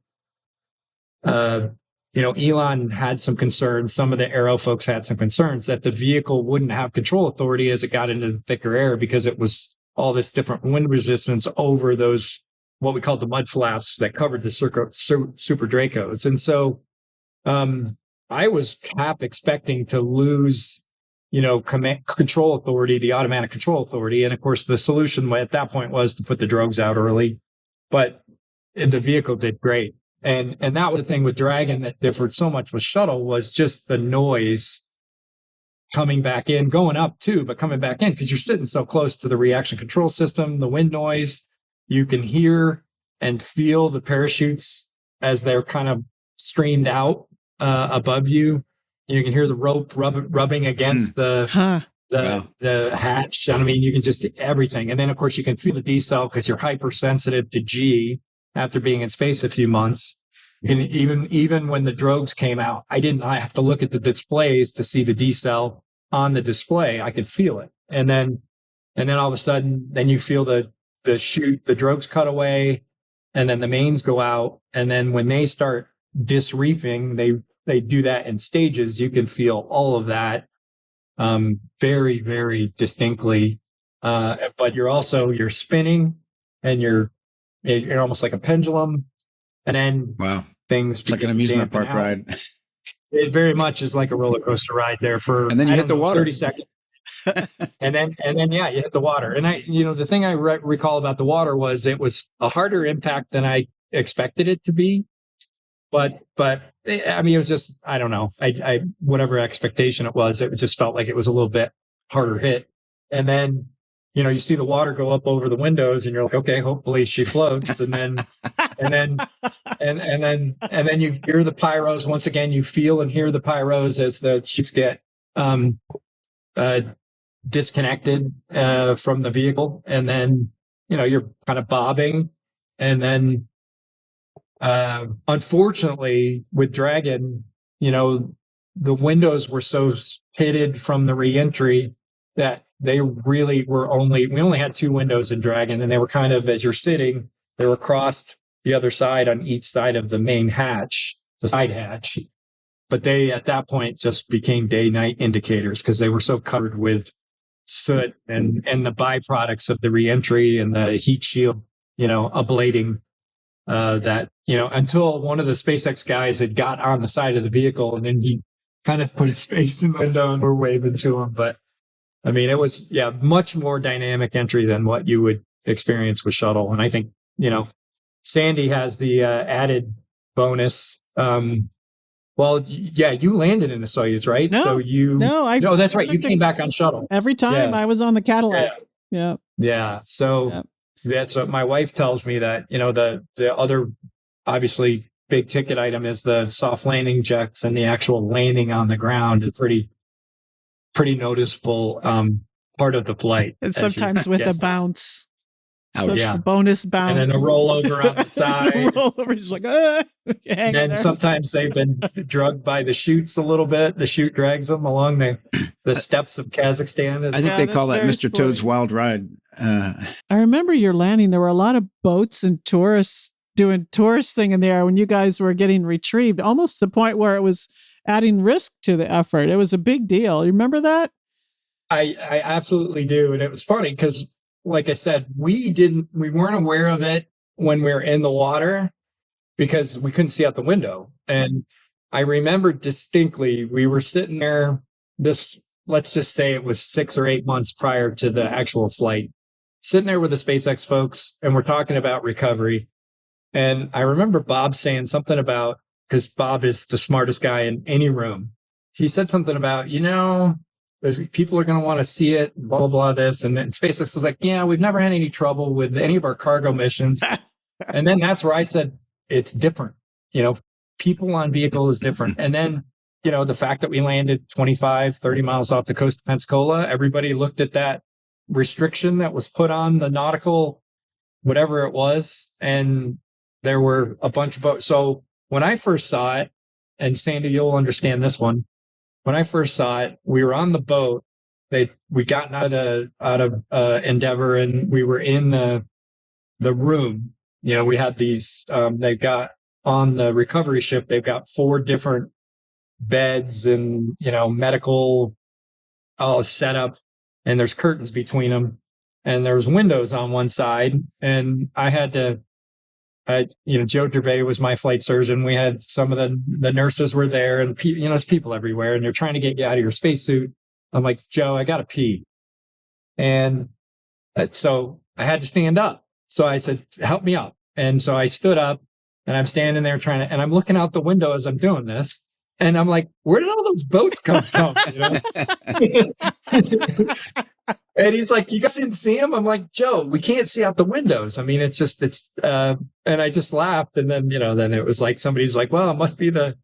Elon had some concerns. Some of the aero folks had some concerns that the vehicle wouldn't have control authority as it got into the thicker air, because it was all this different wind resistance over those, what we called the mud flaps that covered the Super Dracos. And so, I was half expecting to lose, control authority, the automatic control authority. And of course, the solution at that point was to put the drogues out early, but the vehicle did great. And that was the thing with Dragon that differed so much with shuttle, was just the noise coming back in, going up too, but coming back in, because you're sitting so close to the reaction control system, the wind noise, you can hear and feel the parachutes as they're kind of streamed out above you. You can hear the rope rubbing against the hatch. I mean, you can just everything. And then of course you can feel the decel because you're hypersensitive to G after being in space a few months. And even when the drogues came out, I have to look at the displays to see the decel on the display. I could feel it. And then all of a sudden, then you feel the drogues cut away, and then the mains go out. And then when they start disreefing, they do that in stages. You can feel all of that very, very distinctly. But you're spinning, and you're almost like a pendulum. And then things. It's like an amusement park ride. It very much is like a roller coaster ride there and then you hit the water. 30 seconds. and then you hit the water. And the thing I recall about the water was it was a harder impact than I expected it to be. but I mean, it was just, I don't know. I whatever expectation it just felt like it was a little bit harder hit. And then, you see the water go up over the windows and you're like, okay, hopefully she floats. And then you hear the pyros. Once again, you feel and hear the pyros as the chutes get, disconnected, from the vehicle. And then, you're kind of bobbing. And then, unfortunately with Dragon, the windows were so pitted from the reentry that they really were we only had 2 windows in Dragon, and they were kind of, as you're sitting, they were crossed the other side on each side of the main hatch, the side hatch. But they, at that point, just became day-night indicators because they were so covered with soot and the byproducts of the reentry and the heat shield, ablating, that, until one of the SpaceX guys had got on the side of the vehicle, and then he kind of put his face in the window and we're waving to him. But I mean, it was, much more dynamic entry than what you would experience with Shuttle. And I think, Sandy has the added bonus. Well, you landed in a Soyuz, right? No, no, that's right. You came back on Shuttle. Every time I was on the Cadillac. Yeah. Yeah. So that's what my wife tells me, that, the other obviously big ticket item is the soft landing jets, and the actual landing on the ground is pretty noticeable part of the flight. And sometimes with a bounce. Oh, yeah. Bonus bounce. And then a rollover on the side. Rollover, just like, and then sometimes they've been drugged by the chutes a little bit. The chute drags them along the steppes of Kazakhstan. I think they call that Mr. Toad's Wild Ride. I remember your landing. There were a lot of boats and tourists doing tourist thing in the air when you guys were getting retrieved, almost to the point where it was adding risk to the effort. It was a big deal. You remember that? I absolutely do. And it was funny because, like I said, we weren't aware of it when we were in the water because we couldn't see out the window. And I remember distinctly, we were sitting there, let's just say it was 6 or 8 months prior to the actual flight, sitting there with the SpaceX folks, and we're talking about recovery. And I remember Bob saying something about, because Bob is the smartest guy in any room. He said something about, people are going to want to see it, blah, blah, blah, this. And then SpaceX was like, we've never had any trouble with any of our cargo missions. And then that's where I said, it's different. People on vehicle is different. And then, the fact that we landed 25, 30 miles off the coast of Pensacola, everybody looked at that restriction that was put on the nautical, whatever it was. And there were a bunch of boats. So when I first saw it, and Sandy, you'll understand this one. When I first saw it, we were on the boat. We got out of Endeavor, and we were in the room. We had these. They've got on the recovery ship. They've got 4 different beds and medical setup, and there's curtains between them, and there's windows on one side. And I had to. Joe Gervais was my flight surgeon. We had some of the nurses were there, and there's people everywhere, and they're trying to get you out of your spacesuit. I'm like, Joe, I got to pee. And so I had to stand up. So I said, help me up. And so I stood up, and I'm standing there and I'm looking out the window as I'm doing this. And I'm like, where did all those boats come from? And he's like, you guys didn't see him? I'm like, Joe, we can't see out the windows. I mean, and I just laughed. And then, then it was like, somebody's like, well, it must be the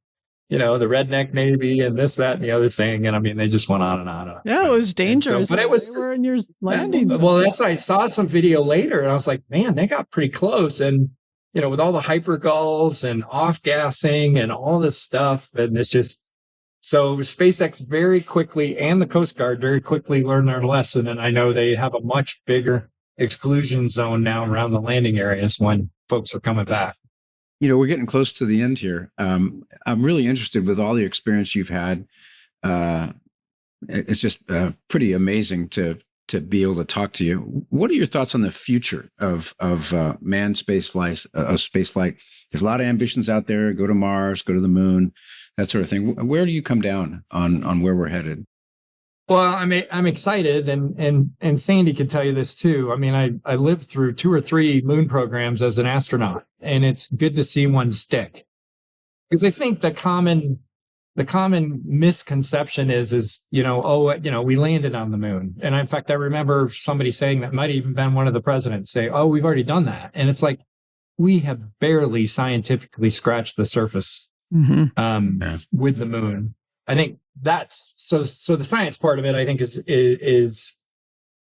redneck Navy and this, that, and the other thing. And I mean, they just went on and on. Yeah, it was dangerous. So, but it was, they were in your landing zone. Well, I saw some video later, and I was like, man, they got pretty close. And, with all the hypergulls and off-gassing and all this stuff. And it's just, so SpaceX very quickly, and the Coast Guard very quickly learned their lesson. And I know they have a much bigger exclusion zone now around the landing areas when folks are coming back. We're getting close to the end here. I'm really interested with all the experience you've had. It's just pretty amazing to be able to talk to you. What are your thoughts on the future of manned space flight? There's a lot of ambitions out there. Go to Mars, go to the moon, that sort of thing. Where do you come down on where we're headed? Well, I'm excited, and Sandy could tell you this too. I mean, I lived through 2 or 3 moon programs as an astronaut, and it's good to see one stick. because I think the common misconception is we landed on the moon. And in fact, I remember somebody saying that, might have even been one of the presidents, say, oh, we've already done that. And it's like, we have barely scientifically scratched the surface with the moon. I think that's so the science part of it, I think is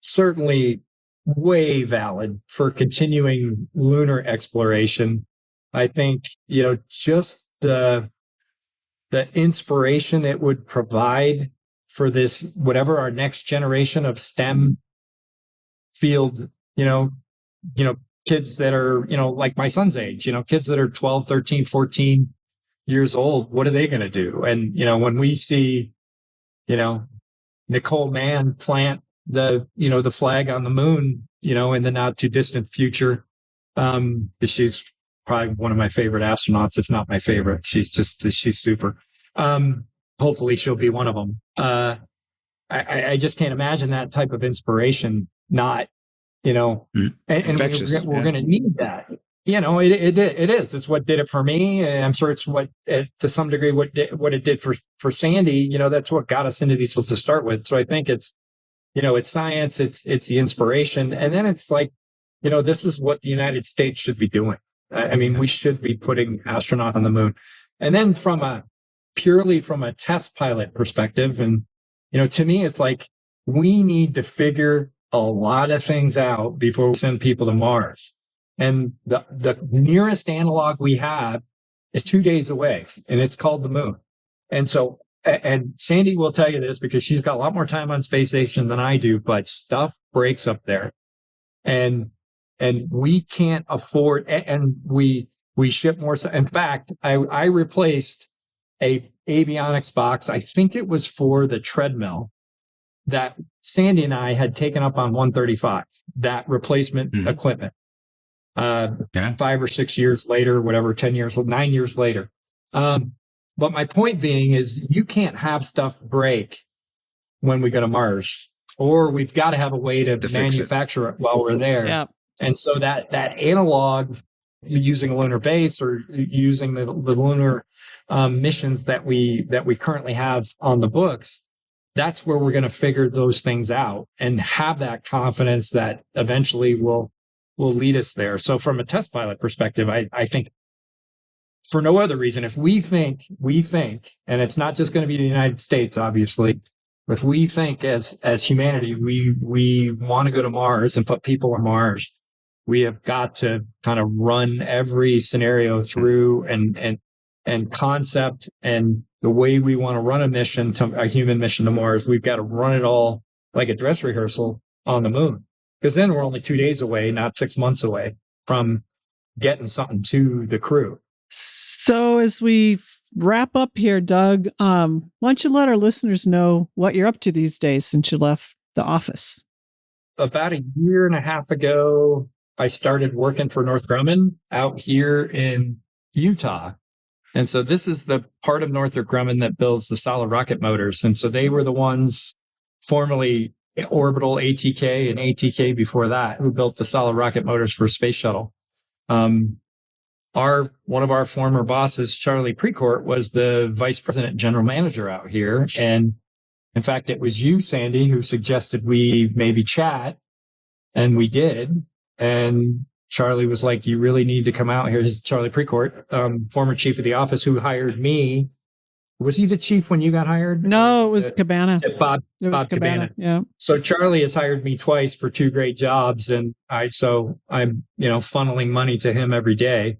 certainly way valid for continuing lunar exploration. I think, just the inspiration it would provide for this, whatever our next generation of STEM field, kids that are, like my son's age, kids that are 12, 13, 14 years old, what are they going to do? And, when we see, Nicole Mann plant the flag on the moon, in the not too distant future, she's probably one of my favorite astronauts, if not my favorite. She's super. Hopefully she'll be one of them. I just can't imagine that type of inspiration not, and we're going to need that. It is. It's what did it for me. And I'm sure it's what, to some degree, what it did for Sandy. That's what got us into these fields to start with. So I think it's science, it's the inspiration. And then it's like, this is what the United States should be doing. I mean, we should be putting astronauts on the moon. And then purely from a test pilot perspective, and, to me, it's like, we need to figure a lot of things out before we send people to Mars. And the nearest analog we have is 2 days away, and it's called the moon. And so, and Sandy will tell you this because she's got a lot more time on space station than I do, but stuff breaks up there. And we can't afford, and we ship more. In fact, I replaced a avionics box. I think it was for the treadmill that Sandy and I had taken up on 135, that replacement equipment. 5 or 6 years later, whatever, 9 years later. But my point being is, you can't have stuff break when we go to Mars, or we've got to have a way to manufacture it while we're there. Yep. And so that analog, using a lunar base or using the lunar missions that we currently have on the books, that's where we're going to figure those things out and have that confidence that eventually will lead us there. So from a test pilot perspective, I think, for no other reason, if we think, and it's not just going to be the United States, obviously, if we think as humanity, we want to go to Mars and put people on Mars, we have got to kind of run every scenario through and concept and the way we want to run a human mission to Mars. We've got to run it all like a dress rehearsal on the moon. Because then we're only 2 days away, not 6 months away from getting something to the crew. So as we wrap up here, Doug, why don't you let our listeners know what you're up to these days since you left the office? About a year and a half ago, I started working for Northrop Grumman out here in Utah. And so this is the part of Northrop Grumman that builds the solid rocket motors. And so they were the ones formerly Orbital, ATK, and ATK before that, who built the solid rocket motors for Space Shuttle. One of our former bosses, Charlie Precourt, was the vice president general manager out here. And in fact, it was you, Sandy, who suggested we maybe chat. And we did. And Charlie was like, you really need to come out here. This is Charlie Precourt, former chief of the office, who hired me. Was he the chief when you got hired? No, it was Cabana. Bob Cabana. Yeah. So Charlie has hired me twice for 2 great jobs, and I'm funneling money to him every day.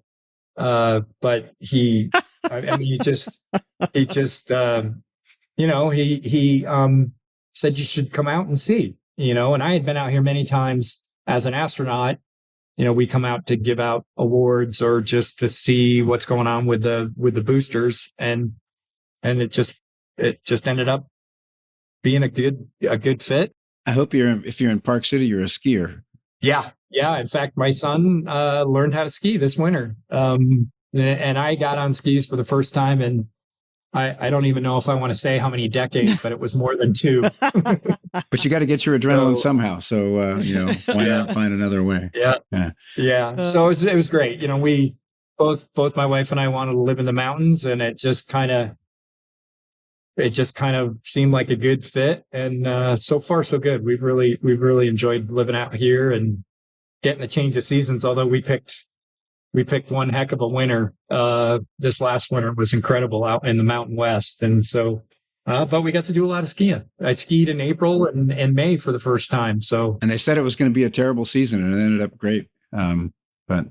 But he said you should come out and see. And I had been out here many times as an astronaut. We come out to give out awards or just to see what's going on with the boosters, and it just ended up being a good fit. I hope if you're in Park City, you're a skier. Yeah. In fact, my son learned how to ski this winter, and I got on skis for the first time, and I don't even know if I want to say how many decades, but it was more than 2. But you got to get your adrenaline somehow. So why not find another way? Yeah. So it was great. both my wife and I wanted to live in the mountains, and it just kind of seemed like a good fit. And so far so good. We've really enjoyed living out here and getting the change of seasons. Although we picked one heck of a winter. This last winter was incredible out in the Mountain West, and so. But we got to do a lot of skiing. I skied in April and May for the first time. And they said it was going to be a terrible season, and it ended up great. But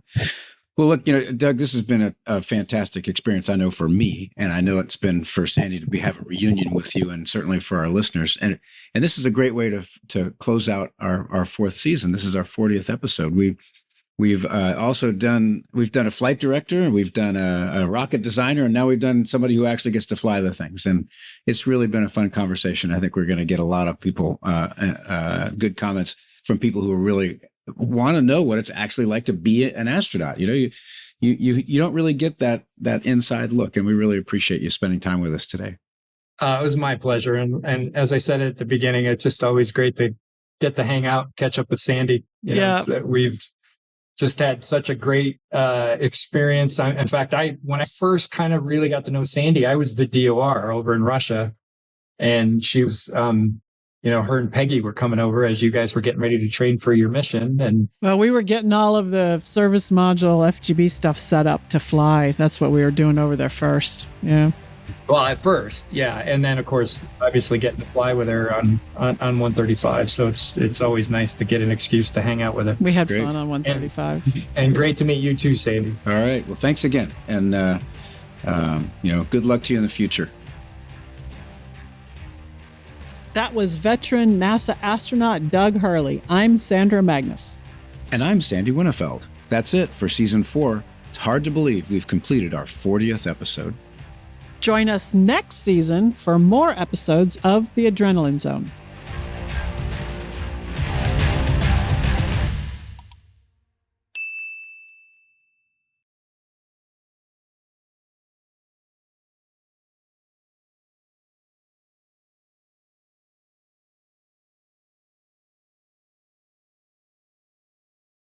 well, look, Doug, this has been a fantastic experience. I know for me, and I know it's been for Sandy to have a reunion with you, and certainly for our listeners. And this is a great way to close out our fourth season. This is our 40th episode. We've also done a flight director, and we've done a rocket designer, and now we've done somebody who actually gets to fly the things. And it's really been a fun conversation. I think we're going to get a lot of people, good comments from people who really want to know what it's actually like to be an astronaut. You don't really get that inside look, and we really appreciate you spending time with us today. It was my pleasure, and as I said at the beginning, it's just always great to get to hang out, catch up with Sandy. We've just had such a great experience. In fact, when I first kind of really got to know Sandy, I was the DOR over in Russia, and she was, her and Peggy were coming over as you guys were getting ready to train for your mission. And well, we were getting all of the service module FGB stuff set up to fly. That's what we were doing over there first. Yeah. Well, at first, yeah, and then of course, obviously getting to fly with her on 135. So it's always nice to get an excuse to hang out with her. We had fun on 135, and great to meet you too, Sandy. All right, well, thanks again, and good luck to you in the future. That was veteran NASA astronaut Doug Hurley. I'm Sandra Magnus, and I'm Sandy Winnefeld. That's it for season 4. It's hard to believe we've completed our 40th episode. Join us next season for more episodes of The Adrenaline Zone.